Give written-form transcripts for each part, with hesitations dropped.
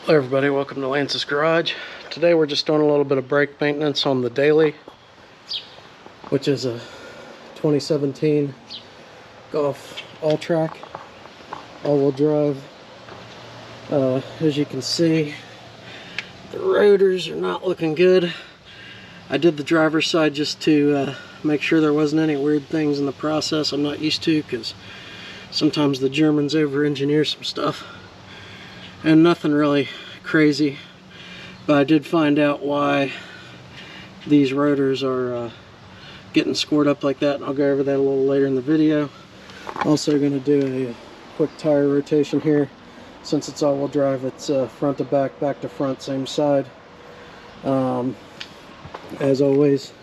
Hello everybody, welcome to Lance's Garage. Today we're just doing a little bit of brake maintenance on the Daily, which is a 2017 Golf Alltrack, all-wheel drive. As you can see, the rotors are not looking good. I did the driver's side just to make sure there wasn't any weird things in the process I'm not used to, because sometimes the Germans over-engineer some stuff. And nothing really crazy, but I did find out why these rotors are getting scored up like that, and I'll go over that a little later in the video. Also going to do a quick tire rotation here. Since it's all-wheel drive, it's front to back, back to front, same side. As always,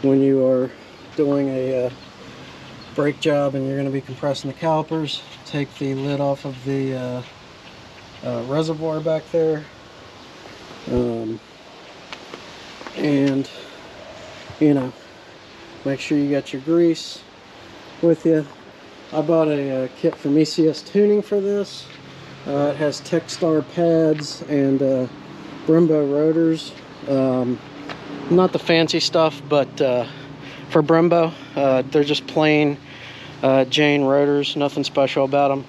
when you are doing a brake job and you're going to be compressing the calipers, take the lid off of the reservoir back there, and you know, make sure you got your grease with you. I bought a kit from ECS Tuning for this. It has Techstar pads and Brembo rotors. Not the fancy stuff, but for Brembo, they're just plain Jane rotors, nothing special about them.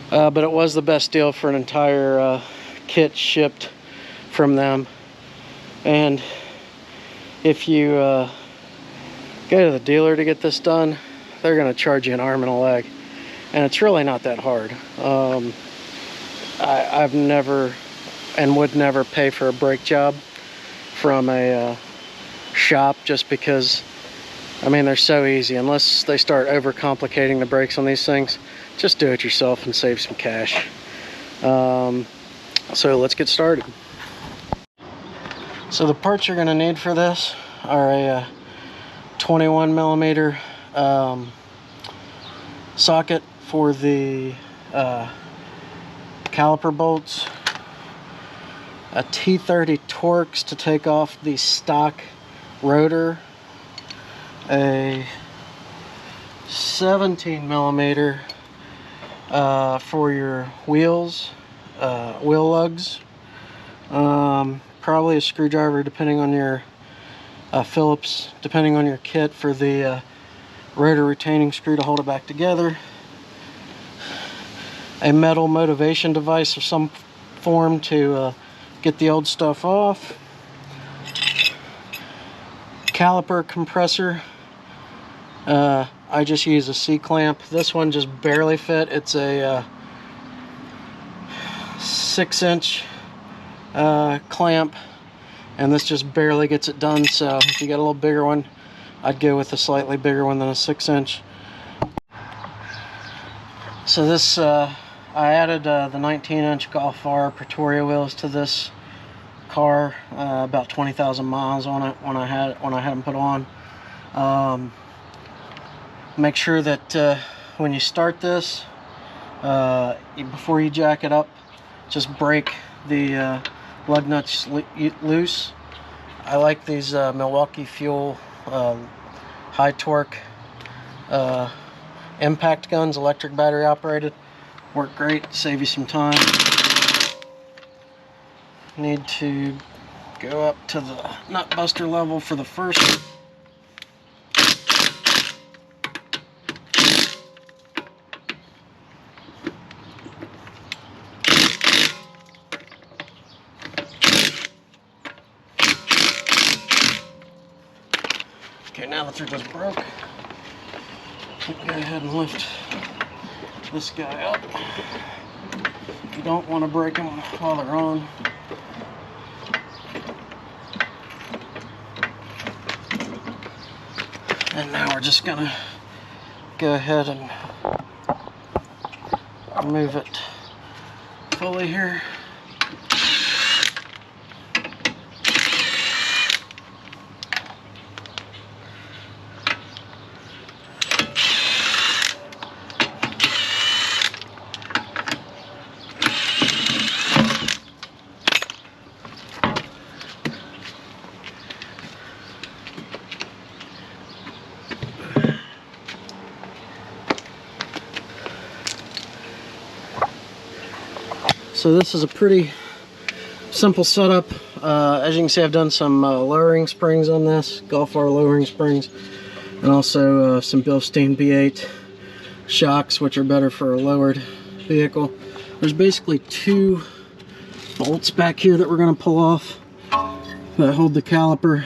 But it was the best deal for an entire kit shipped from them. And if you go to the dealer to get this done, they're going to charge you an arm and a leg. And it's really not that hard. I've never and would never pay for a brake job from a shop, just because, I mean, they're so easy. Unless they start overcomplicating the brakes on these things, just do it yourself and save some cash. So let's get started. So the parts you're going to need for this are a 21 millimeter socket for the caliper bolts, a T30 Torx to take off the stock rotor, a 17 millimeter for your wheels, wheel lugs, probably a screwdriver depending on your Phillips, depending on your kit, for the rotor retaining screw to hold it back together, a metal motivation device of some form to get the old stuff off, caliper compressor. I just use a C-clamp. This one just barely fit. It's a 6-inch clamp, and this just barely gets it done. So if you got a little bigger one, I'd go with a slightly bigger one than a 6-inch. So this, I added the 19-inch Golf R Pretoria wheels to this car, about 20,000 miles on it when I had them put on. Make sure that when you start this, before you jack it up, just break the lug nuts loose. I like these Milwaukee Fuel high torque impact guns, electric battery operated. Work great, save you some time. Need to go up to the nut buster level for the first. Okay, now that they're just broke, go ahead and lift this guy up. You don't want to break them while they're on. And now we're just gonna go ahead and remove it fully here. So this is a pretty Simple setup. As you can see, I've done some lowering springs on this, Golf R lowering springs, and also some Bilstein B8 shocks, which are better for a lowered vehicle. There's basically 2 bolts back here that we're going to pull off that hold the caliper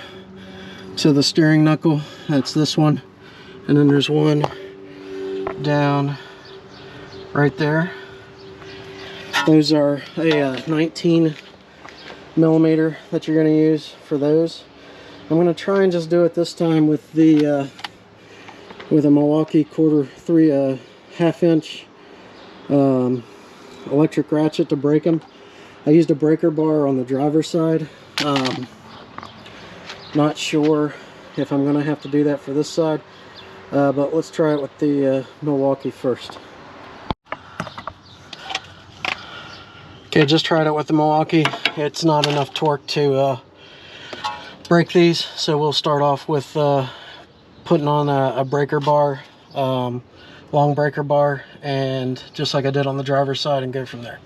to the steering knuckle. That's this one, and then there's one down right there. Those are a 19 millimeter that you're going to use for those. I'm going to try and just do it this time with the with a Milwaukee half-inch electric ratchet to break them. I used a breaker bar on the driver's side. Not sure if I'm going to have to do that for this side, but let's try it with the Milwaukee first. Okay, just tried it with the Milwaukee. It's not enough torque to break these, so we'll start off with putting on a breaker bar, long breaker bar, and just like I did on the driver's side, and go from there.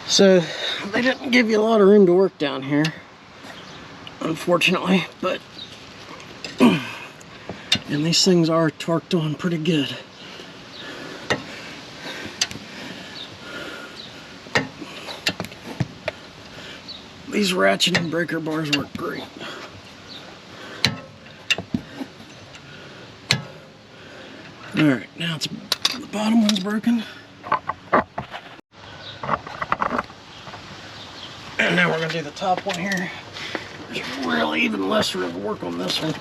So they didn't give you a lot of room to work down here, unfortunately, but and these things are torqued on pretty good. These ratchet and breaker bars work great. Alright, now it's the bottom one's broken. And now we're going to do the top one here. There's really even less room to work on this one.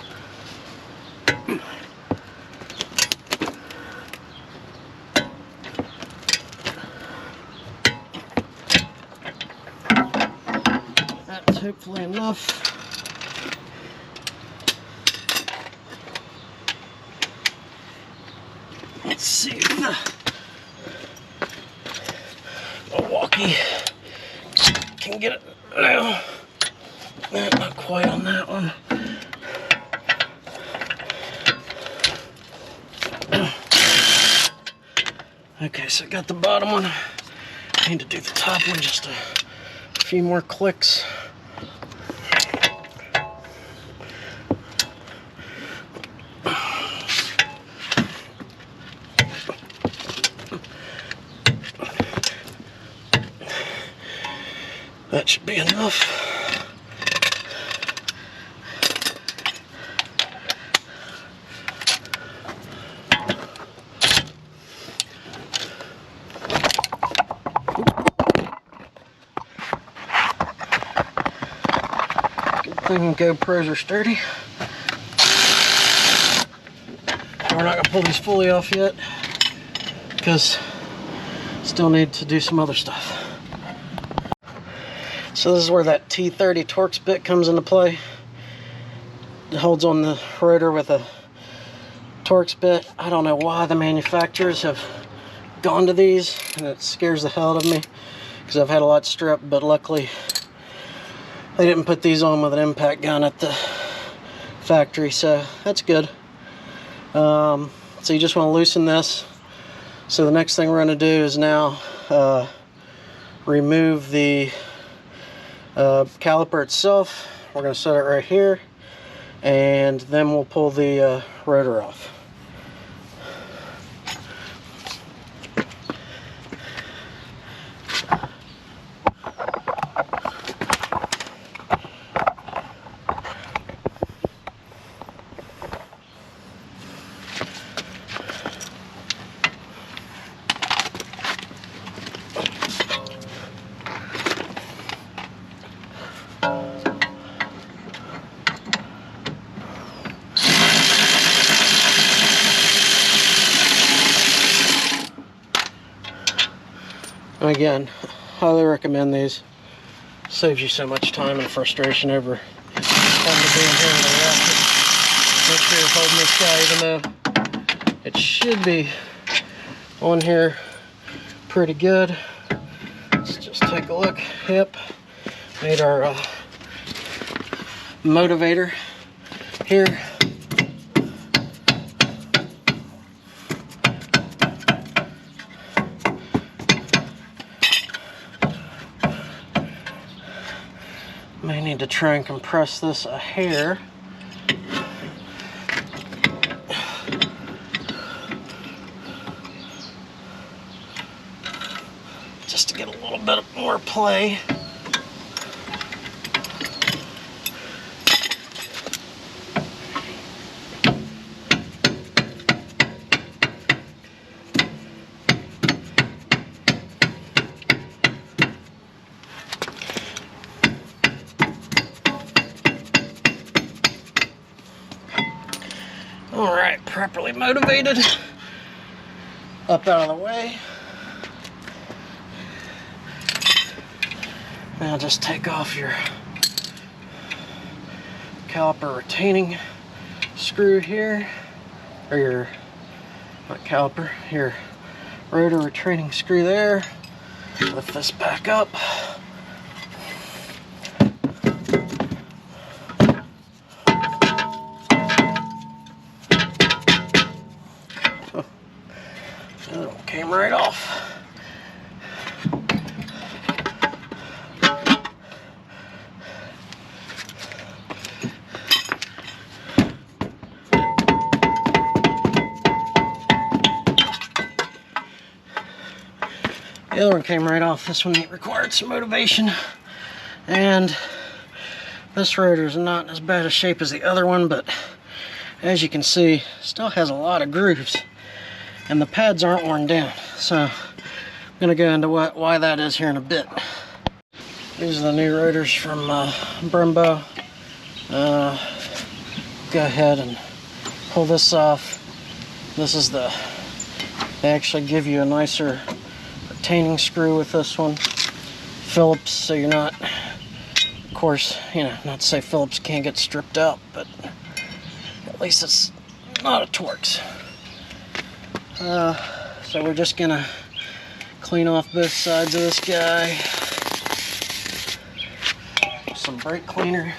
That's hopefully enough. Let's see if the Milwaukee can get it now. Not quite on that one. Okay, so I got the bottom one. I need to do the top one, just a few more clicks. That should be enough. Good thing GoPros are sturdy. We're not going to pull these fully off yet, because still need to do some other stuff. So this is where that T30 Torx bit comes into play. It holds on the rotor with a Torx bit. I don't know why the manufacturers have gone to these, and it scares the hell out of me, because I've had a lot stripped, but luckily they didn't put these on with an impact gun at the factory, so that's good. So you just want to loosen this. So the next thing we're going to do is now remove the caliper itself. We're going to set it right here, and then we'll pull the rotor off. And again, highly recommend these. Saves you so much time and frustration over having to be in here with a ratchet. Make sure you're holding this guy, even though it should be on here pretty good. Let's just take a look. Yep, made our motivator here. to try and compress this a hair. Just to get a little bit more play. Alright, properly motivated. Up out of the way. Now just take off your caliper retaining screw here, or your, not caliper, your rotor retaining screw there. Lift this back up. Oh, the other one came right off. The other one came right off. This one required some motivation, and this rotor is not in as bad a shape as the other one, but as you can see, still has a lot of grooves, and the pads aren't worn down. So I'm going to go into why that is here in a bit. These are the new rotors from Brembo. Go ahead and pull this off. This is they actually give you a nicer retaining screw with this one. Phillips, so you're not, of course, you know, not to say Phillips can't get stripped out, but at least it's not a Torx. So we're just gonna clean off both sides of this guy. Some brake cleaner.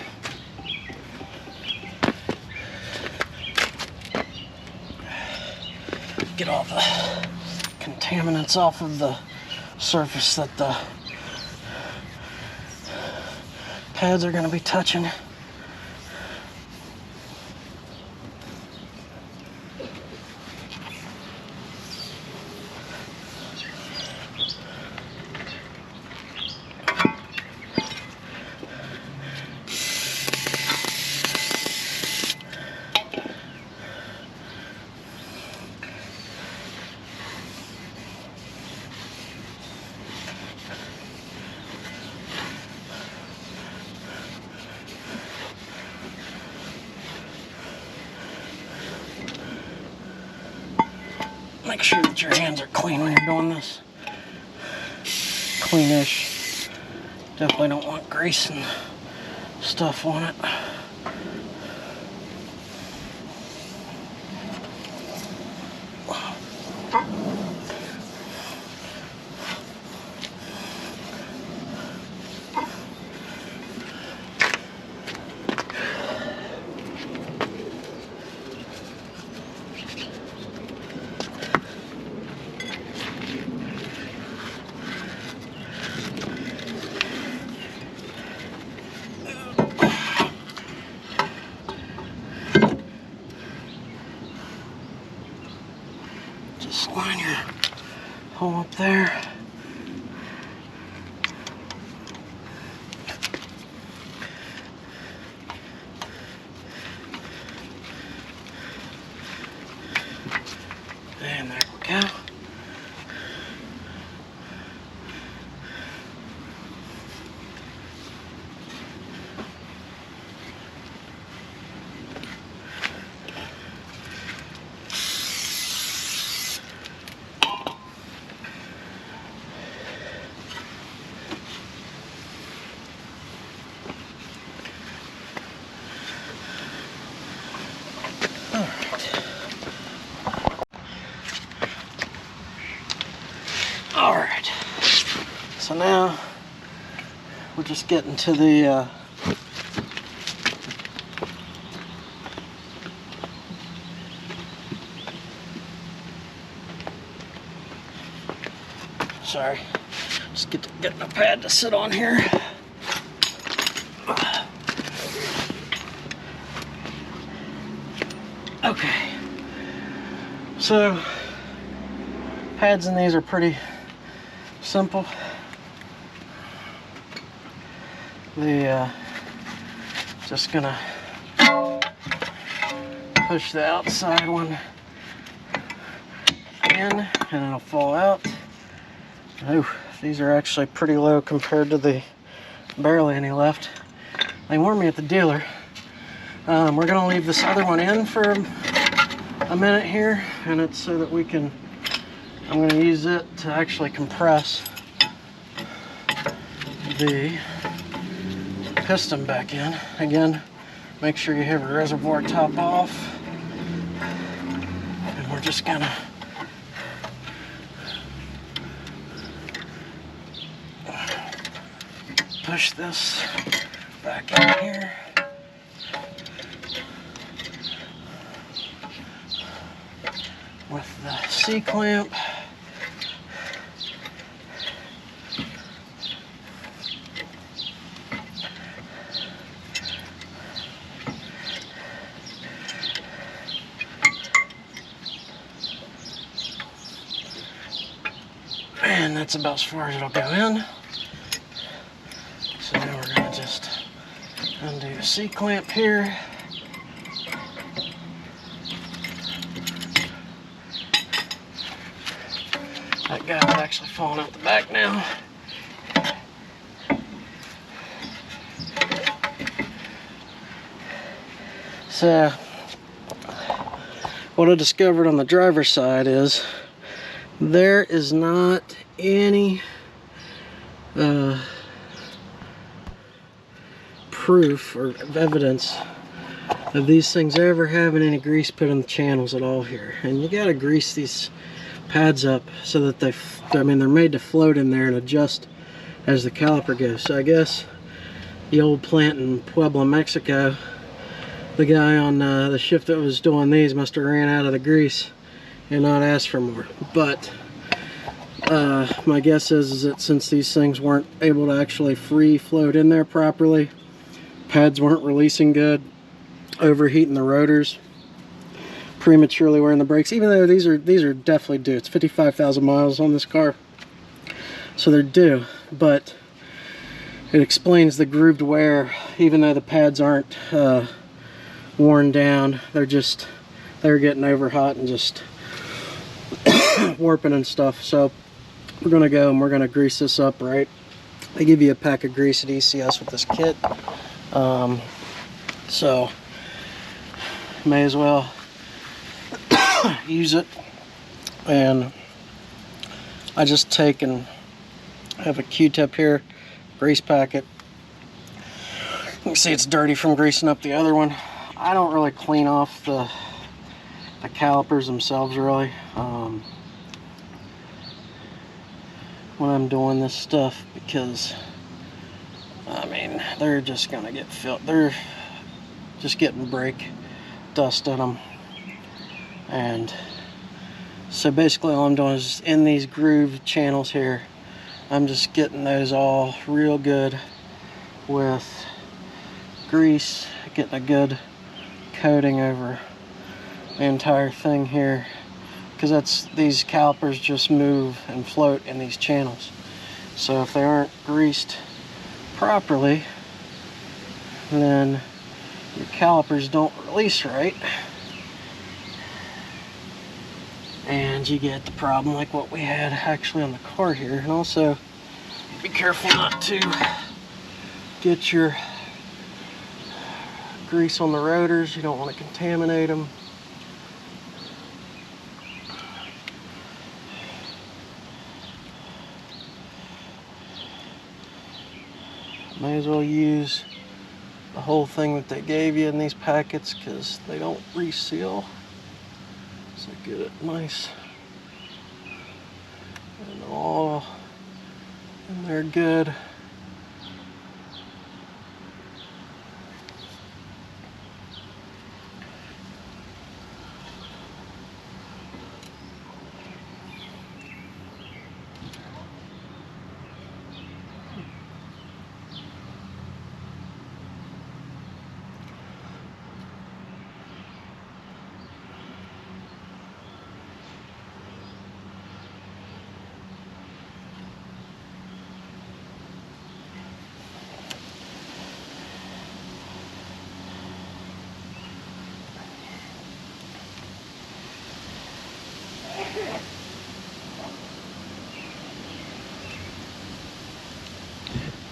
Get all the contaminants off of the surface that the pads are going to be touching. Make sure that your hands are clean when you're doing this. Cleanish. Definitely don't want grease and stuff on it. Just line your hole up there. And there we go. Alright, so now we're just getting to the sorry, just getting a pad to sit on here. Okay, so pads in these are pretty simple. Just gonna push the outside one in and it'll fall out. Oh, these are actually pretty low compared to the barely any left. They warned me at the dealer. We're gonna leave this other one in for a minute here, and it's so that we can, I'm gonna use it to actually compress the piston back in. Again, make sure you have your reservoir top off. And we're just gonna push this back in here. With the C-clamp. And that's about as far as it'll go in. So now we're going to just undo the C-clamp here. That guy's actually falling out the back now. So, what I discovered on the driver's side is there is not any proof or evidence of these things ever having any grease put in the channels at all here. And you gotta grease these pads up so that they're made to float in there and adjust as the caliper goes. So I guess the old plant in Puebla, Mexico, the guy on the shift that was doing these must have ran out of the grease and not asked for more. But my guess is that since these things weren't able to actually free float in there properly, pads weren't releasing good, overheating the rotors, prematurely wearing the brakes, even though these are definitely due. It's 55,000 miles on this car, so they're due, but it explains the grooved wear. Even though the pads aren't worn down, they're getting over hot and just warping and stuff. So we're gonna go and we're gonna grease this up right. They give you a pack of grease at ECS with this kit, so may as well use it. And I just take and have a Q-tip here, grease packet. You can see it's dirty from greasing up the other one. I don't really clean off the calipers themselves really when I'm doing this stuff, because I mean they're just gonna get filled. They're just getting brake dust in them. And so basically all I'm doing is in these grooved channels here, I'm just getting those all real good with grease, getting a good coating over the entire thing here, because these calipers just move and float in these channels. So if they aren't greased properly, then your calipers don't release right, and you get the problem like what we had actually on the car here. And also be careful not to get your grease on the rotors. You don't want to contaminate them. May as well use the whole thing that they gave you in these packets, because they don't reseal. So get it nice and all in there good.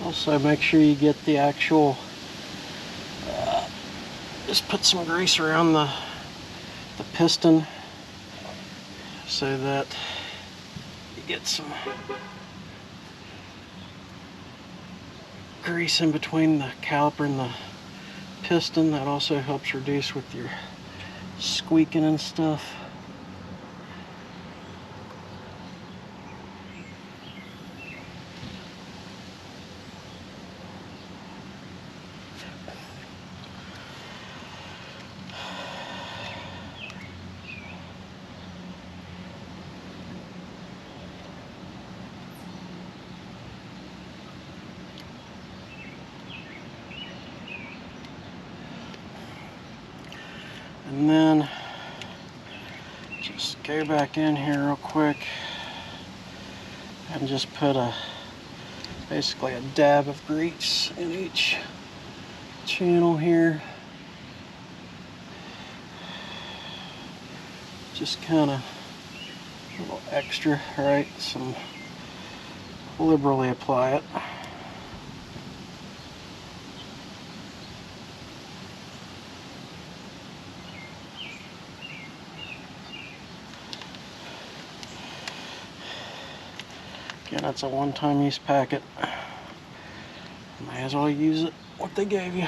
Also, make sure you get the actual, just put some grease around the piston so that you get some grease in between the caliper and the piston. That also helps reduce with your squeaking and stuff. And then just go back in here real quick and just put basically a dab of grease in each channel here. Just kind of a little extra, right? Liberally apply it. Again, that's a one-time use packet. May as well use it what they gave you.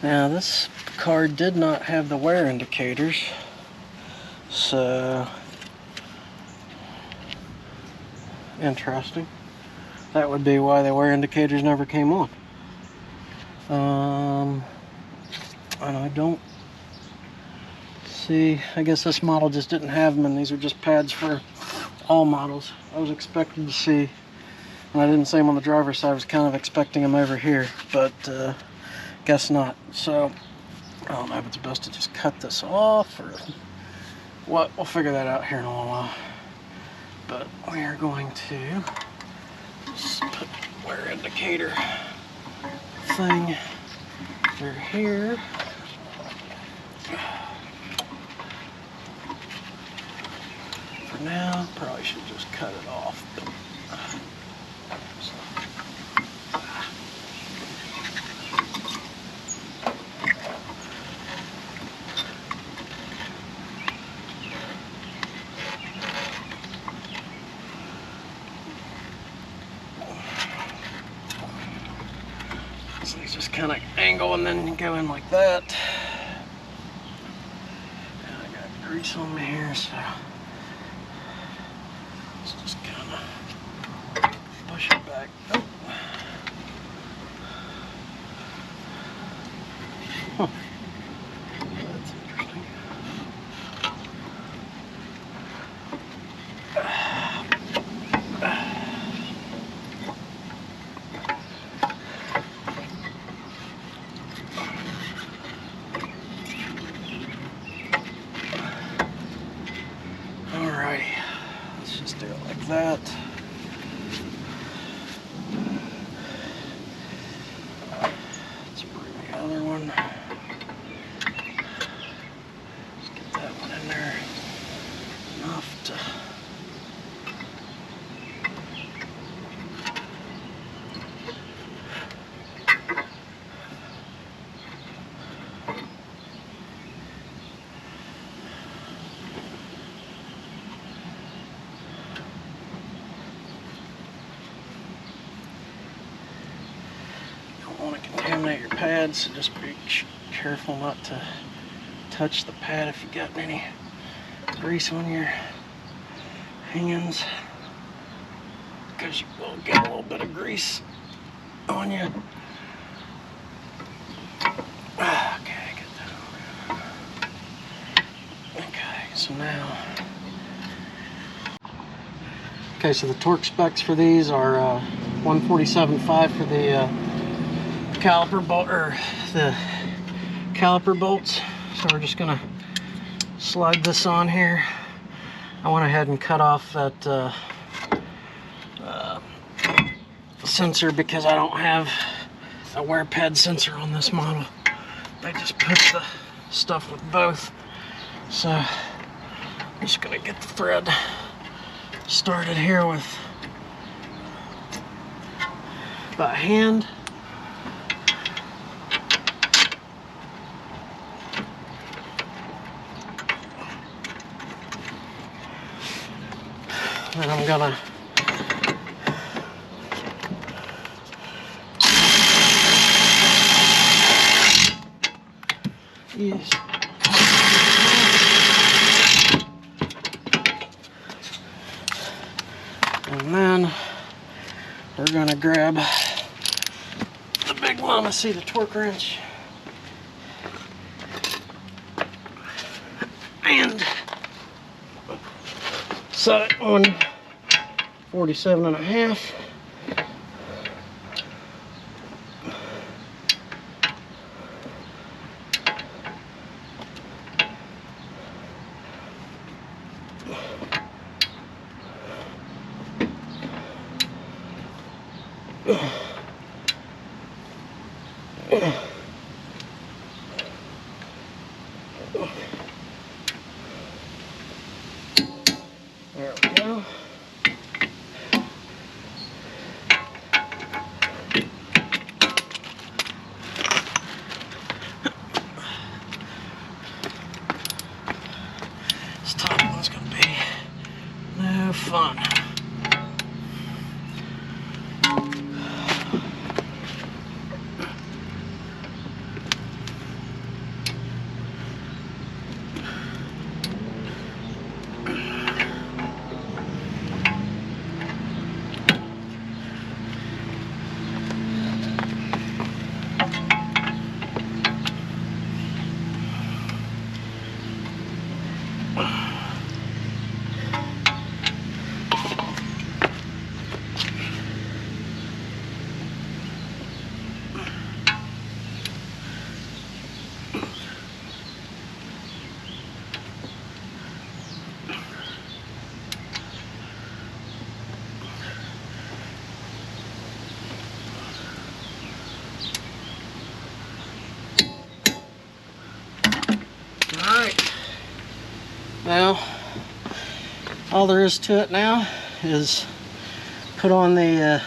Now this car did not have the wear indicators, so interesting. That would be why the wear indicators never came on. And I don't see, I guess this model just didn't have them, and these are just pads for all models. I was expecting to see, and I didn't see them on the driver's side, I was kind of expecting them over here, but guess not. So I don't know if it's best to just cut this off or what. We'll figure that out here in a little while. But we are going to just put wear indicator thing through here. For now, probably should just cut it off. But so these just kind of angle and then go in like that. And I got grease on me here, so let's just kind of push it back. Oh. Huh. That's interesting. Alrighty, let's just do it like that. Let's bring the other one. Just get that one in there enough to. Want to contaminate your pads, so just be careful not to touch the pad if you got any grease on your hands, because you will get a little bit of grease on you. Okay, get that over. Okay, so now Okay, so the torque specs for these are 147.5 for the caliper bolt, or the caliper bolts. So we're just gonna slide this on here. I went ahead and cut off that sensor because I don't have a wear pad sensor on this model. They just put the stuff with both. So I'm just gonna get the thread started here with by hand. And I'm gonna use and then we're gonna grab the big mama seat torque wrench and set it on 47.5. There we go. This top one's gonna be no fun. Alright, now all there is to it now is put on the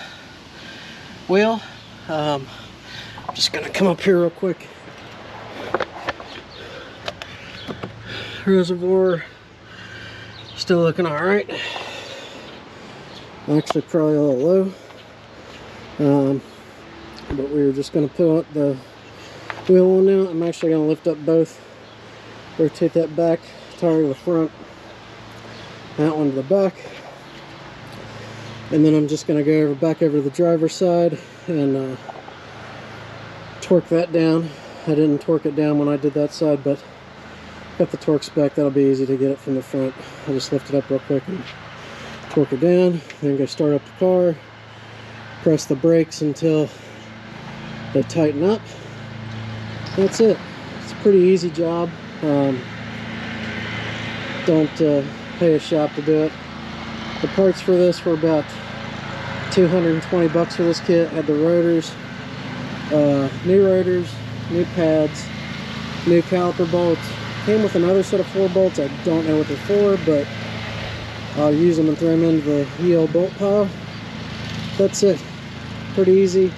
wheel. I'm just going to come up here real quick. Reservoir still looking alright. Actually probably a little low, but we were just going to put the wheel on now. I'm actually going to lift up both, rotate that back tire to the front, that one to the back, and then I'm just going to go back over to the driver's side and torque that down. I didn't torque it down when I did that side, but got the torque spec. That'll be easy to get it from the front. I'll just lift it up real quick and torque it down, then go start up the car, press the brakes until they tighten up. That's it. It's a pretty easy job. Don't pay a shop to do it. The parts for this were about 220 bucks for this kit. Had the rotors, new pads, new caliper bolts. Came with another set of 4 bolts. I don't know what they're for, but I'll use them and throw them into the EO bolt pile. That's it. Pretty easy.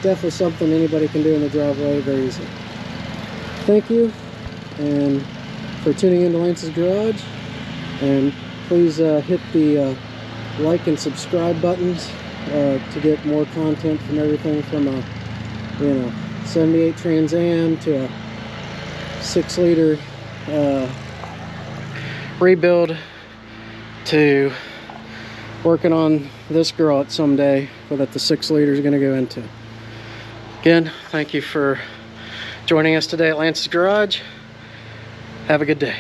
Definitely something anybody can do in the driveway very easily. Thank you and for tuning into Lance's Garage, and please hit the like and subscribe buttons to get more content from everything from a 78 Trans Am to a 6-liter rebuild to working on this girl at someday that the 6-liter is going to go into. Again, thank you for joining us today at Lance's Garage. Have a good day.